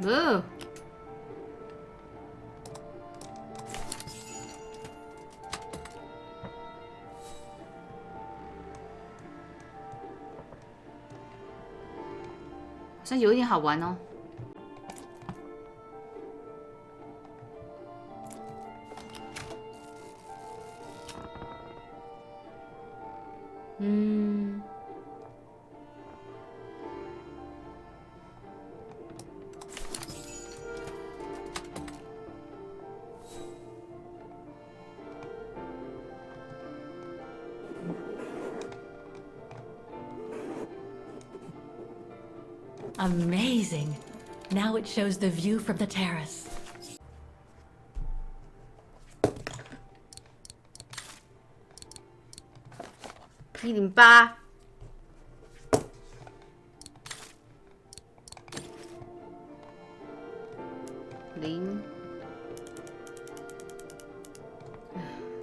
好像有一点好玩哦。Amazing. Now it shows the view from the terrace. 108。0，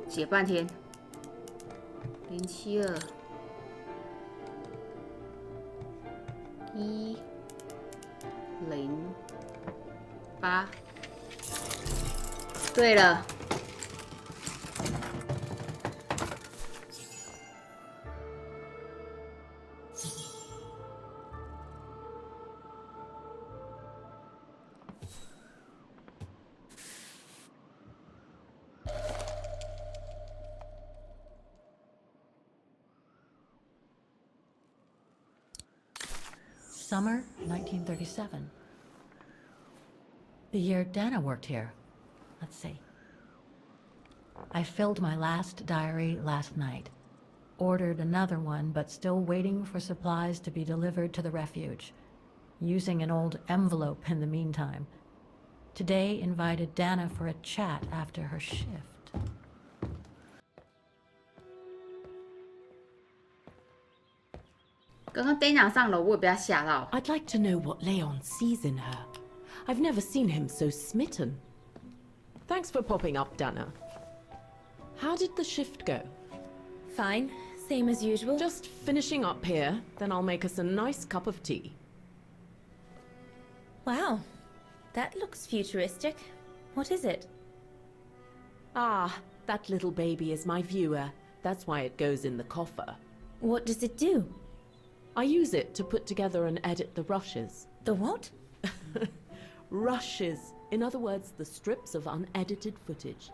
解半天。072。108。对了。Summer 1937. The year Dana worked here. Let's see. I filled my last diary last night. Ordered another one, but still waiting for supplies to be delivered to the refuge. Using an old envelope in the meantime. Today invited Dana for a chat after her shift. 刚刚 Dana 上楼，我也被他吓到。I'd like to know what Leon sees in her. I've never seen him so smitten. Thanks for popping up, Dana. How did the shift go? Fine, same as usual. Just finishing up here, then I'll make us a nice cup of tea. Wow, that looks futuristic. What is it? Ah, that little baby is my viewer. That's why it goes in the coffer. What does it do? I use it to put together and edit the rushes. The what? Rushes. In other words, the strips of unedited footage.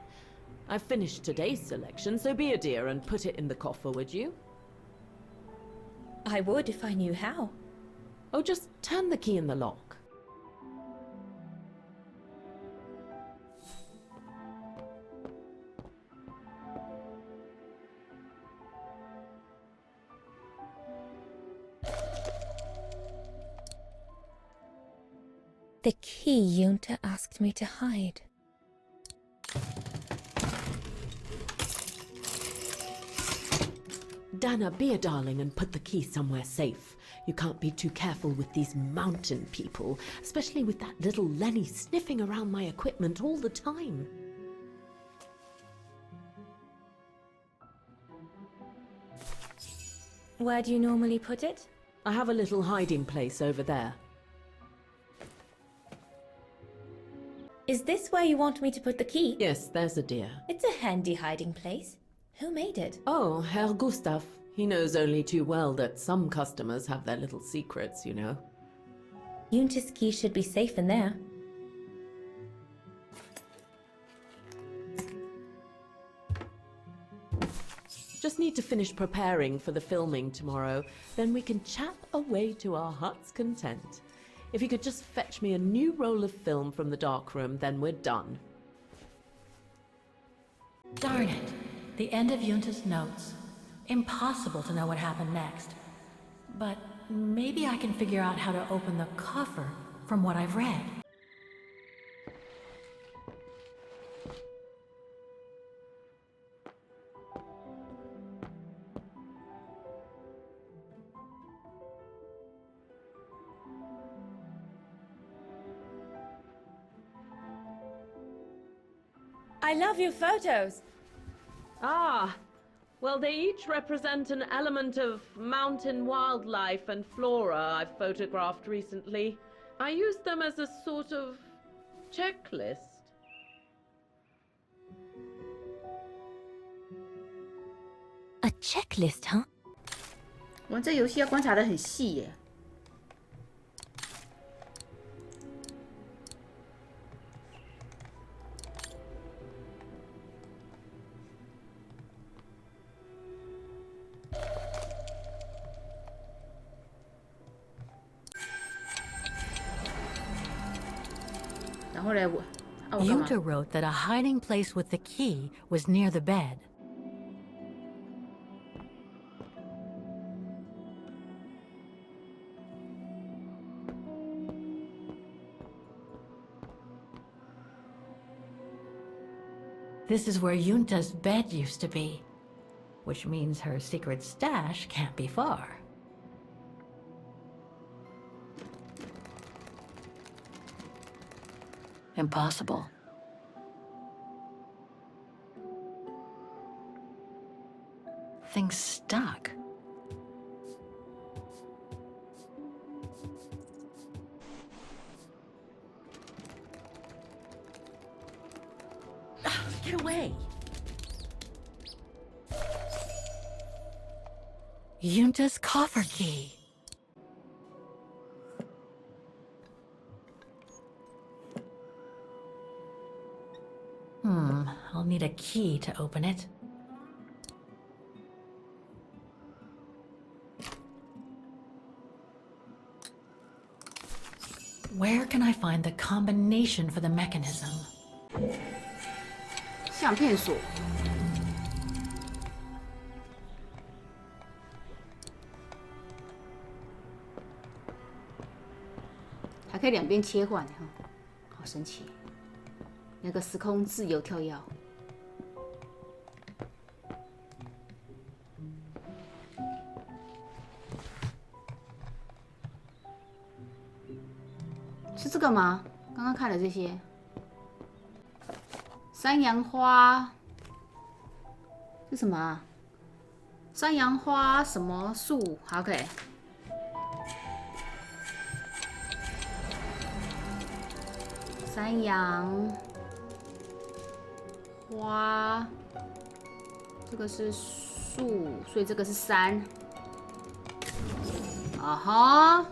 I've finished today's selection, so be a dear and put it in the coffer, would you? I would if I knew how. Oh, just turn the key in the lock. The key Yunta asked me to hide. Dana, be a darling and put the key somewhere safe. You can't be too careful with these mountain people, especially with that little Lenny sniffing around my equipment all the time. Where do you normally put it? I have a little hiding place over there. Is this where you want me to put the key? Yes, there's a dear. It's a handy hiding place. Who made it? Oh, Herr Gustav. He knows only too well that some customers have their little secrets, you know. Yunta's key should be safe in there. Just need to finish preparing for the filming tomorrow. Then we can chat away to our heart's content. If you could just fetch me a new roll of film from the darkroom, then we're done. Darn it. The end of Yunta's notes. Impossible to know what happened next. But maybe I can figure out how to open the coffer from what I've read. I love your photos. Ah, well, they each represent an element of mountain wildlife and flora I've photographed recently. I use them as a sort of checklist. A checklist, huh? 玩这游戏要观察的很细耶。然后嘞，我干嘛？ Yunta wrote that a hiding place with the key was near the bed. This is where Yunta's bed used to be, which means her secret stash can't be far. Impossible. Things stuck. Get away! Yunta's coffer key. I'll need a key to open it. Where can I find the combination for the mechanism? 相片锁。还可以两边切换，哈，好神奇！那个时空自由跳跃。是这个吗？刚刚看了这些。山羊花是什么啊？山羊花什么树？好 ，OK。山羊花，这个是树，所以这个是山。啊哈，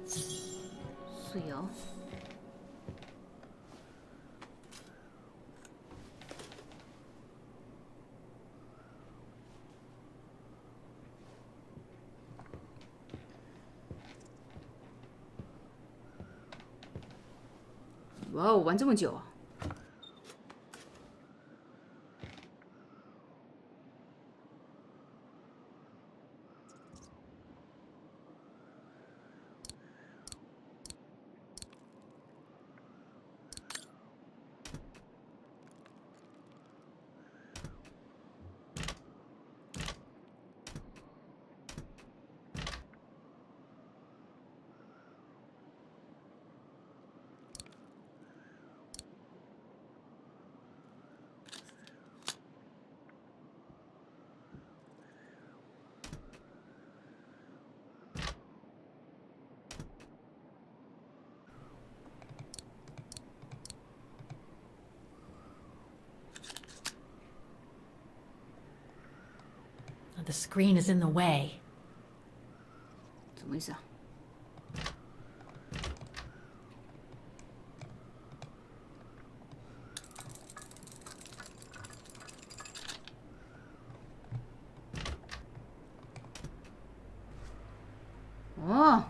是哦。哇哦，玩这么久啊！The screen is in the way. 什么意思啊？哦，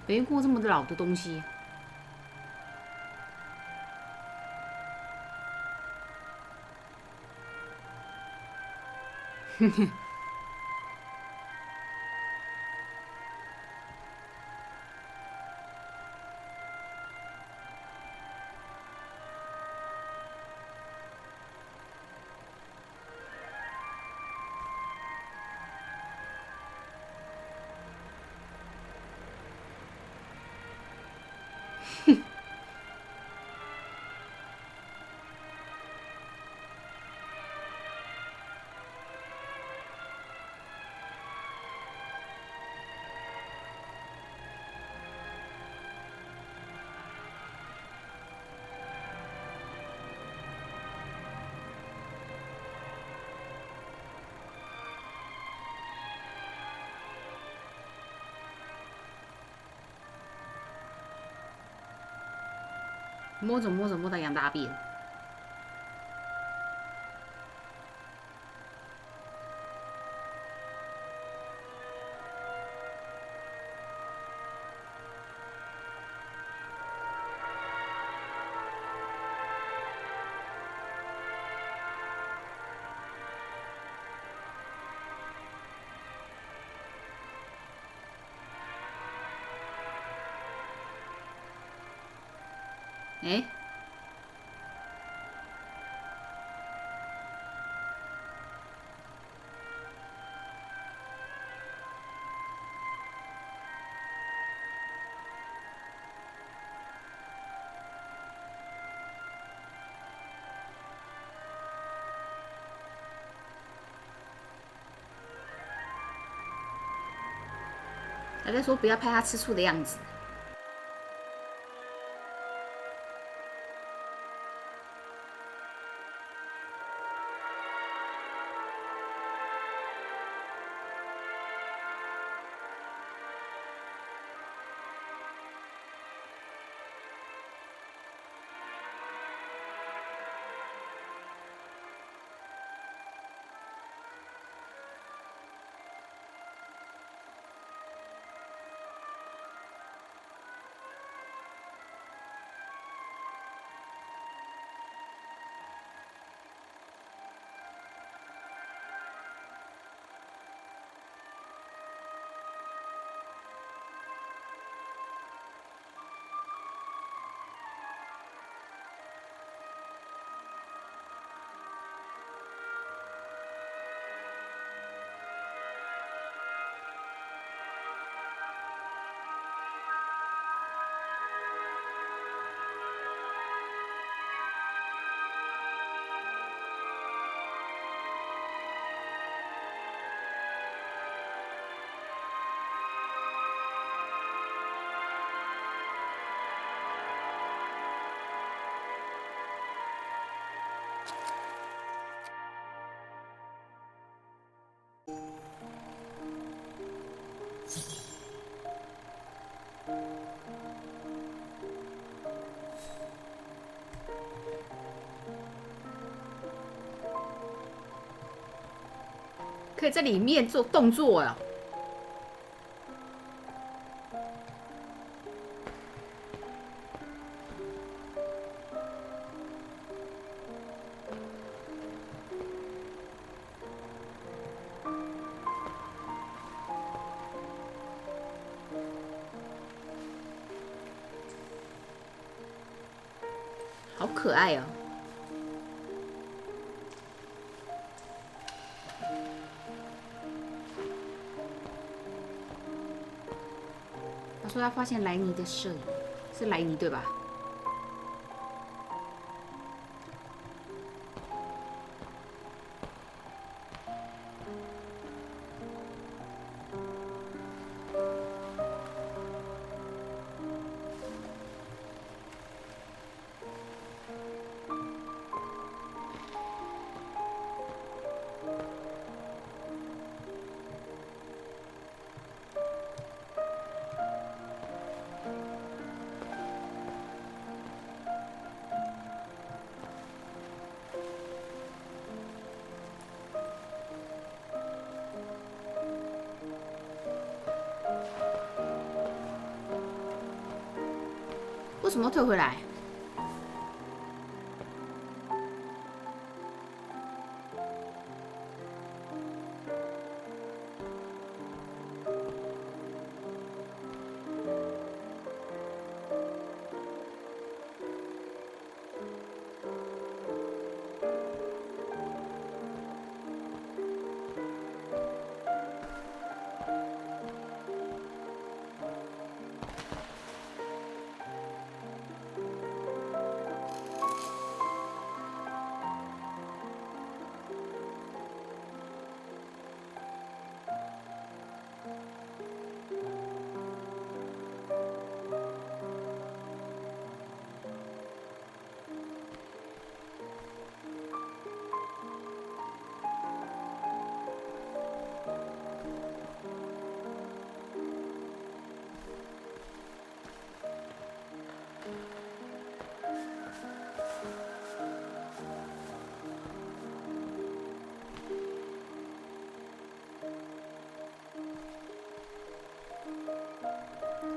没过这么老的东西。哼哼。摸着摸着摸到羊大便。哎，还在说不要拍他吃醋的样子。可以在里面做动作啊！好可爱哦！他说他发现莱尼的摄影，是莱尼对吧？为什么退回来？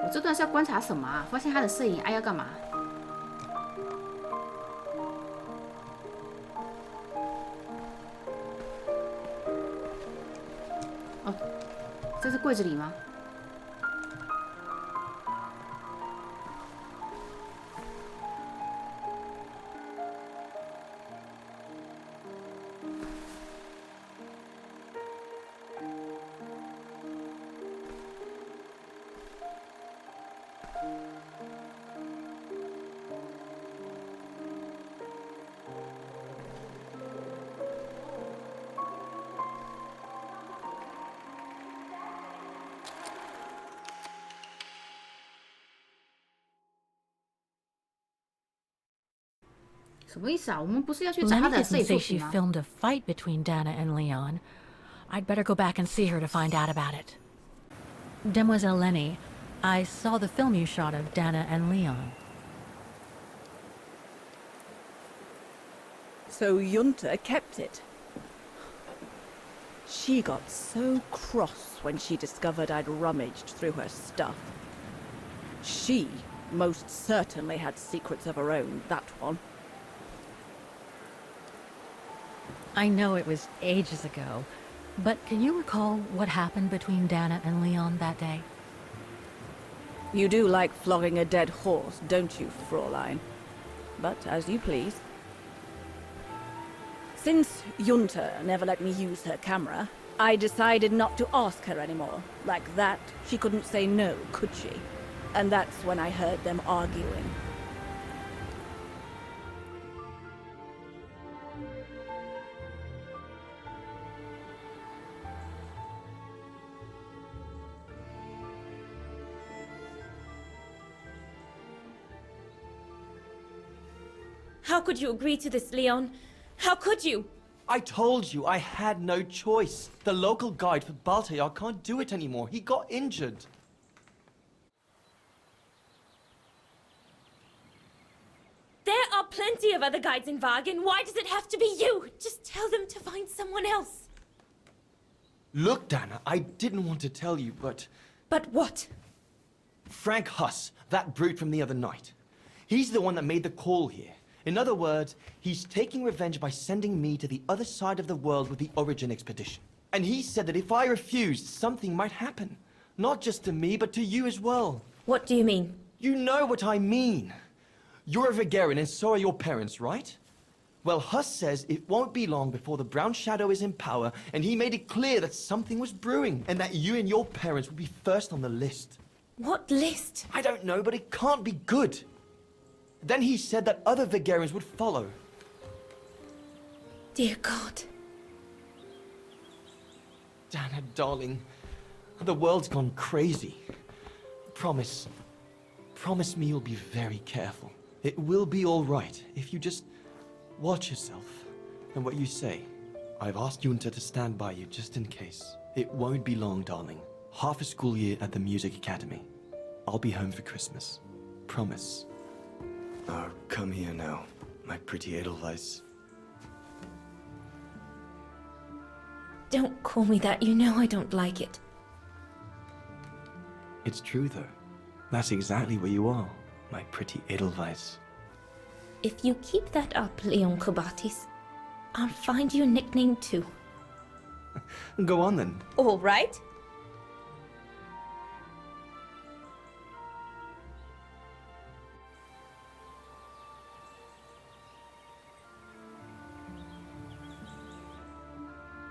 我这段是要观察什么啊？发现他的摄影，要干嘛？哦，这是柜子里吗？什么意思啊？我们不是要去找他 Lenny 的摄 didn't 影 say 作 she 品吗？ filmed a fight between Dana and Leon. I'd better go back and see her to find out about it. Demoiselle Lenny, I saw the film you shot of Dana and Leon. So Junta kept it. She got so cross when she discovered I'd rummaged through her stuff. She most certainly had secrets of her own, that one. I know it was ages ago, but can you recall what happened between Dana and Leon that day? You do like flogging a dead horse, don't you, Fraulein? But as you please. Since Junta never let me use her camera, I decided not to ask her anymore. Like that, she couldn't say no, could she? And that's when I heard them arguing. How could you agree to this, Leon? How could you? I told you I had no choice. The local guide for Baltayar can't do it anymore. He got injured. There are plenty of other guides in Wagen. Why does it have to be you? Just tell them to find someone else. Look, Dana, I didn't want to tell you, but... But what? Frank Huss, that brute from the other night. He's the one that made the call here. In other words, he's taking revenge by sending me to the other side of the world with the Origin expedition. And he said that if I refused, something might happen. Not just to me, but to you as well. What do you mean? You know what I mean. You're a Vigarian and so are your parents, right? Well, Huss says it won't be long before the Brown Shadow is in power, and he made it clear that something was brewing, and that you and your parents would be first on the list. What list? I don't know, but it can't be good. Then he said that other Vigarians would follow. Dear God. Dana, darling, the world's gone crazy. Promise me you'll be very careful. It will be all right if you just watch yourself and what you say. I've asked Junta to stand by you just in case. It won't be long, darling. Half a school year at the Music Academy. I'll be home for Christmas. Promise. Oh, come here now, my pretty Edelweiss. Don't call me that. You know I don't like it. It's true, though. That's exactly where you are, my pretty Edelweiss. If you keep that up, Leon Kobatis, I'll find you a nickname too. Go on, then. All right.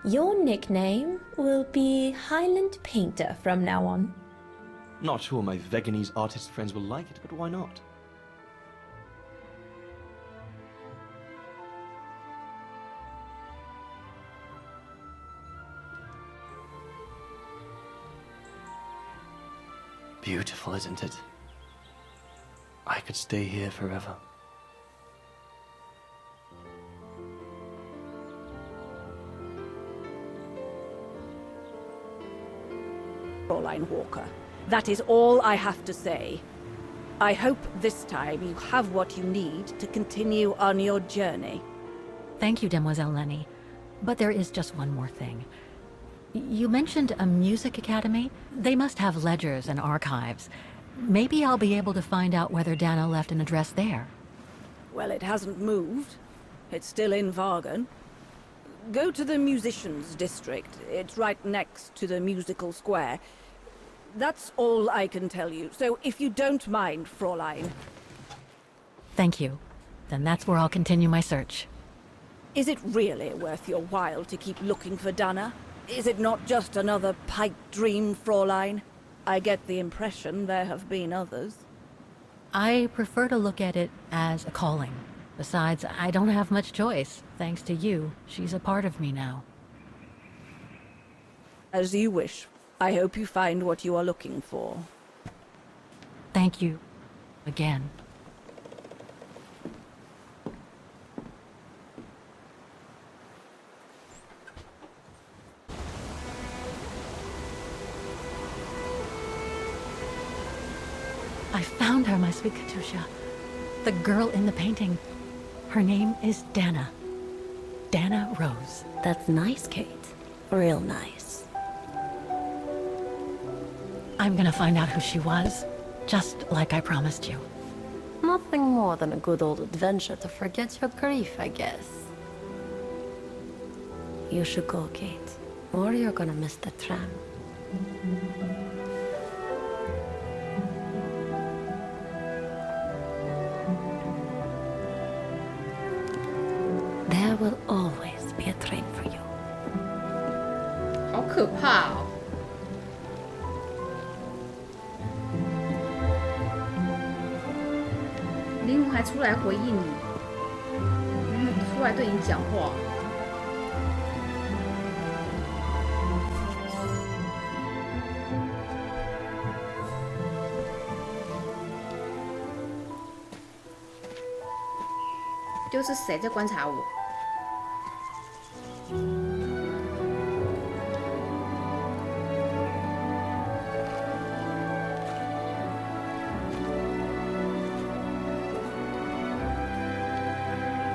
Your nickname will be Highland Painter from now on. Not sure my Veganese artist friends will like it, but why not? Beautiful, isn't it? I could stay here forever. Fraulein Walker. That is all I have to say. I hope this time you have what you need to continue on your journey. Thank you, Demoiselle Lenny. But there is just one more thing. You mentioned a music academy? They must have ledgers and archives. Maybe I'll be able to find out whether Dana left an address there. Well, it hasn't moved. It's still in Vargan. Go to the musicians' district. It's right next to the musical square. That's all I can tell you, so if you don't mind, Fräulein. Thank you. Then that's where I'll continue my search. Is it really worth your while to keep looking for Dana? Is it not just another pipe dream, Fräulein? I get the impression there have been others. I prefer to look at it as a calling. Besides, I don't have much choice. Thanks to you, she's a part of me now. As you wish. I hope you find what you are looking for. Thank you. Again. I found her, my sweet Katusha. The girl in the painting. Her name is Dana. Dana Rose. That's nice, Kate. Real nice. I'm gonna find out who she was, just like I promised you. Nothing more than a good old adventure to forget your grief, I guess. You should go, Kate, or you're gonna miss the tram. There will always be a train for you. 好可怕哦！灵魂还出来回应你，出来对你讲话。就是谁在观察我？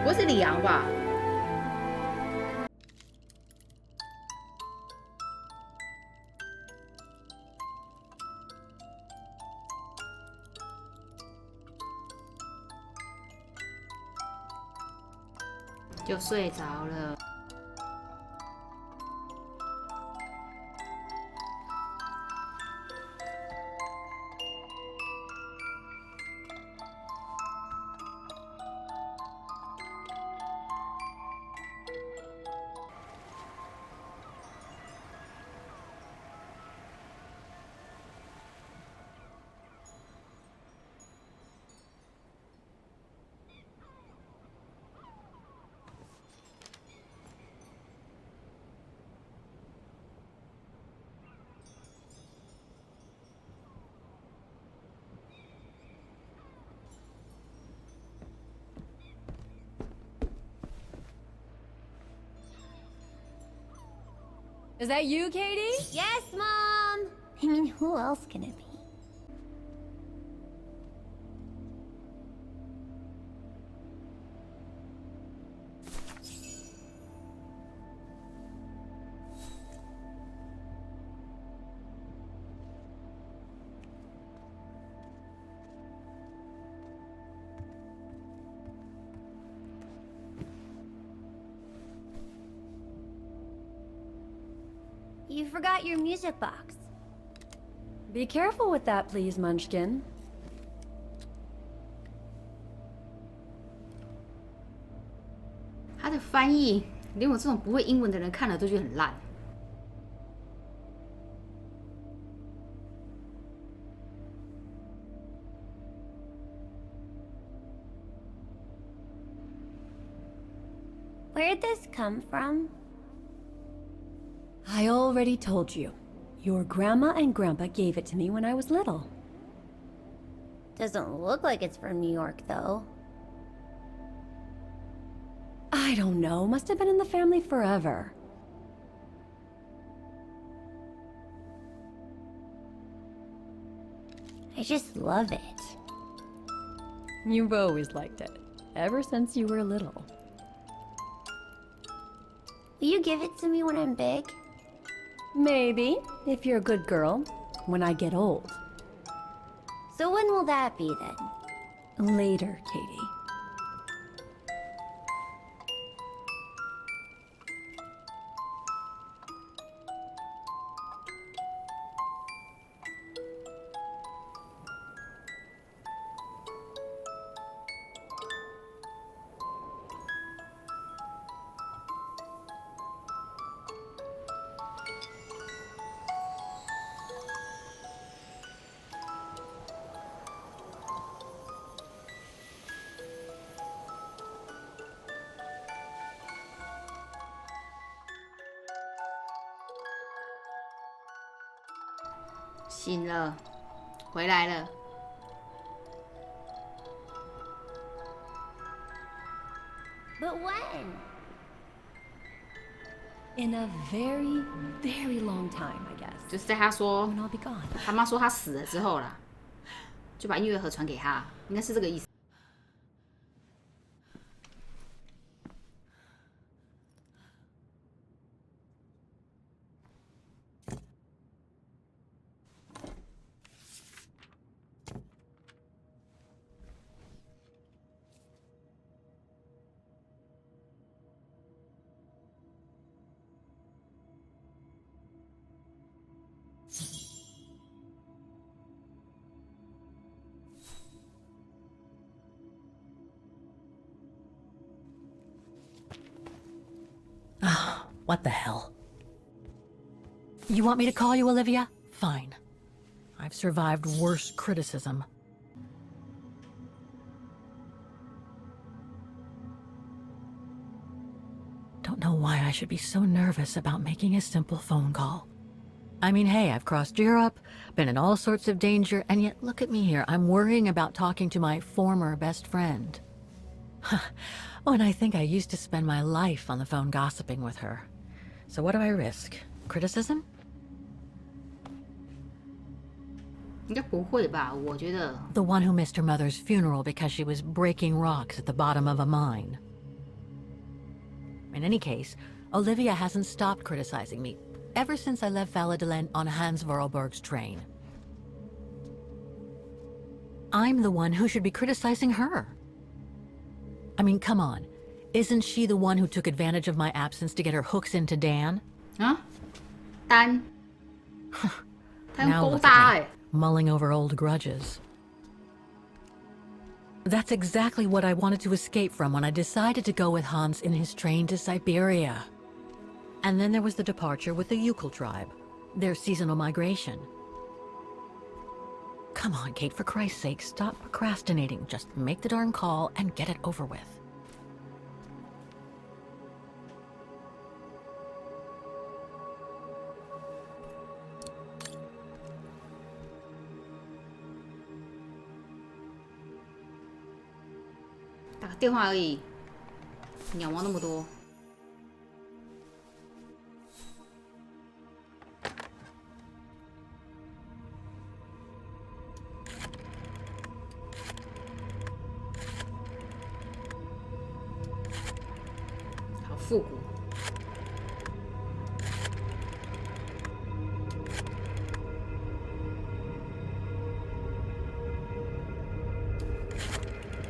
不会是李阳吧？就睡着了。Is that you, Katie? Yes, Mom! I mean, who else can it be? You forgot your music box. Be careful with that, please, Munchkin. 他的翻译连我这种不会英文的人看了都觉得很烂。Where'd this come from? I already told you. Your grandma and grandpa gave it to me when I was little. Doesn't look like it's from New York, though. I don't know. Must have been in the family forever. I just love it. You've always liked it. Ever since you were little. Will you give it to me when I'm big? Maybe, if you're a good girl, when I get old. So when will that be then? Later, Katie.醒了，回来了。But when? In a very, very long time, I guess. 就是在他说 When I'll be gone. 他妈说他死了之后啦，就把音乐盒传给他，应该是这个意思。What the hell? You want me to call you, Olivia? Fine. I've survived worse criticism. Don't know why I should be so nervous about making a simple phone call. I mean, hey, I've crossed Europe, been in all sorts of danger, and yet look at me here. I'm worrying about talking to my former best friend. Oh, and I think I used to spend my life on the phone gossiping with her. So what do I risk? Criticism? 应该不会吧？我觉得 The one who missed her mother's funeral because she was breaking rocks at the bottom of a mine. In any case, Olivia hasn't stopped criticizing me ever since I left Valladolid on Hans Vorarlberg's train. I'm the one who should be criticizing her. I mean, come on. Isn't she the one who took advantage of my absence to get her hooks into Dan? 啊，丹，他用 Now 勾 look 搭 at me, mulling over old grudges. That's exactly what I wanted to escape from when I decided to go with Hans in his train to Siberia. And then there was the departure with the Yukon tribe, their seasonal migration. Come on, Kate, for Christ's sake, stop procrastinating. Just make the darn call and get it over with. "打个电话而已，鸟毛那么多。好复古。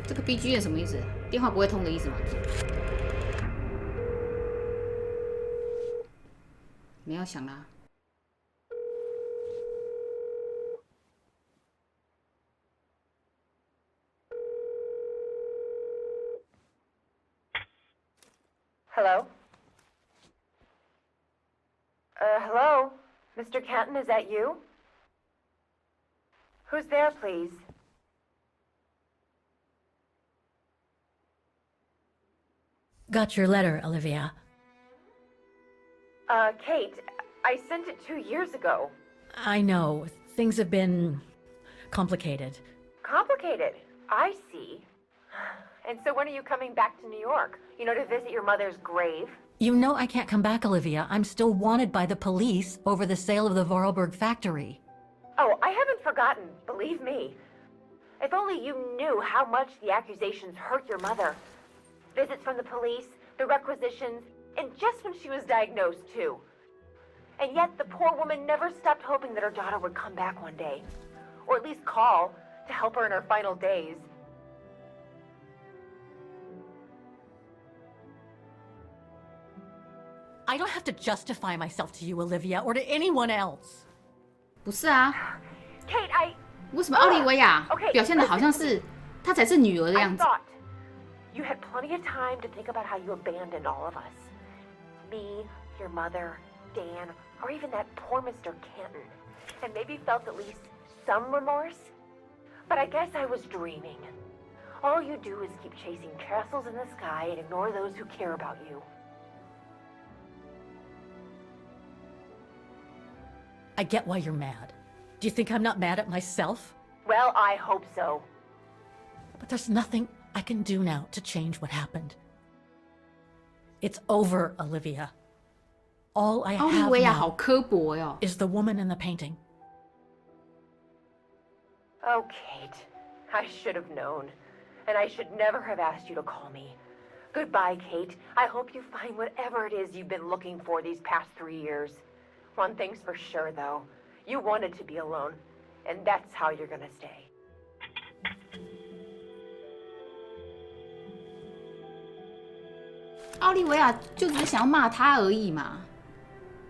这个 BGM 什么意思？电话不会通的意思吗？没有想啦。Hello? Hello? Mr. Canton, is that you? Who's there, please? Got your letter, Olivia. Kate, I sent it 2 years ago. I know. Things have been complicated. Complicated. I see. And so when are you coming back to New York? You know, to visit your mother's grave? You know I can't come back, Olivia. I'm still wanted by the police over the sale of the Vorarlberg factory. Oh, I haven't forgotten, believe me. If only you knew how much the accusations hurt your mother. Visits from the police, the requisitions, and just when she was diagnosed, too. And yet the poor woman never stopped hoping that her daughter would come back one day. Or at least call, to help her in her final days. I don't have to justify myself to you, Olivia, or to anyone else. 不是啊， Kate, 为什么奥利维亚 Okay, 表现的好像是她才是女儿的 I 样子？ thought you had plenty of time to think about how you abandoned all of us. Me, your mother, Dan, or even that poor Mr. Canton. And maybe felt at least some remorse. But I guess I was dreaming. All you do is keep chasing castles in the sky and ignore those who care about you. I get why you're mad. Do you think I'm not mad at myself? Well, I hope so. But there's nothing I can do now to change what happened. It's over, Olivia. All I 奥利 have 维亚好 now 刻薄哟。 is the woman in the painting. Oh, Kate. I should have known. And I should never have asked you to call me. Goodbye, Kate. I hope you find whatever it is you've been looking for these past 3 years. One thing's for sure, though. You wanted to be alone. And that's how you're gonna stay. 奥利维亚就只是想要骂他而已嘛，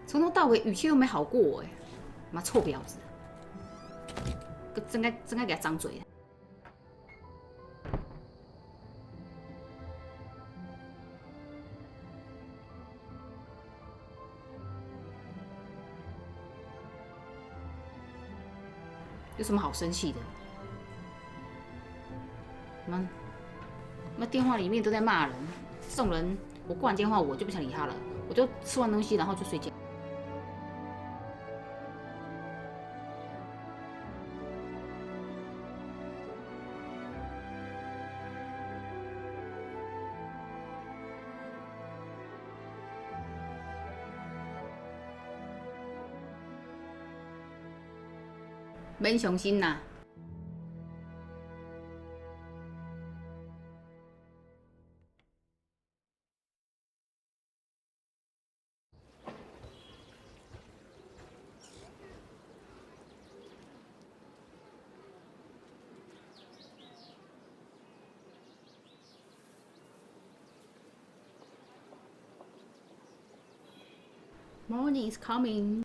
从头到尾语气都没好过哎，妈臭婊子，真该给他张嘴。有什么好生气的？那电话里面都在骂人，这种人我挂完电话我就不想理他了，我就吃完东西然后就睡觉。免伤心呐。Morning is coming.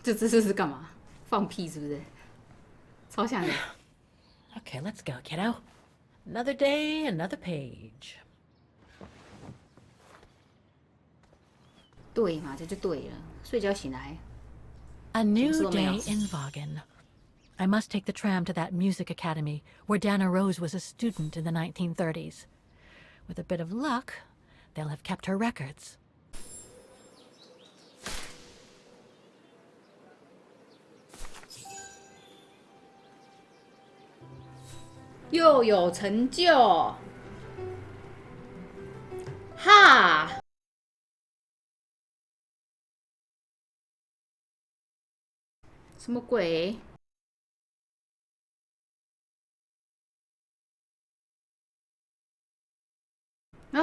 这姿势是干嘛？放屁是不是？超像的。Okay, let's go, kiddo. Another day, another page. 对嘛，这就对了。睡觉醒来， A new 什么事都没有。 day in Vaughan. I must take the tram to that music academy where Dana Rose was a student in the 1930s. With a bit of luck, they'll have kept her records. 又有成就，哈！什么鬼？啊！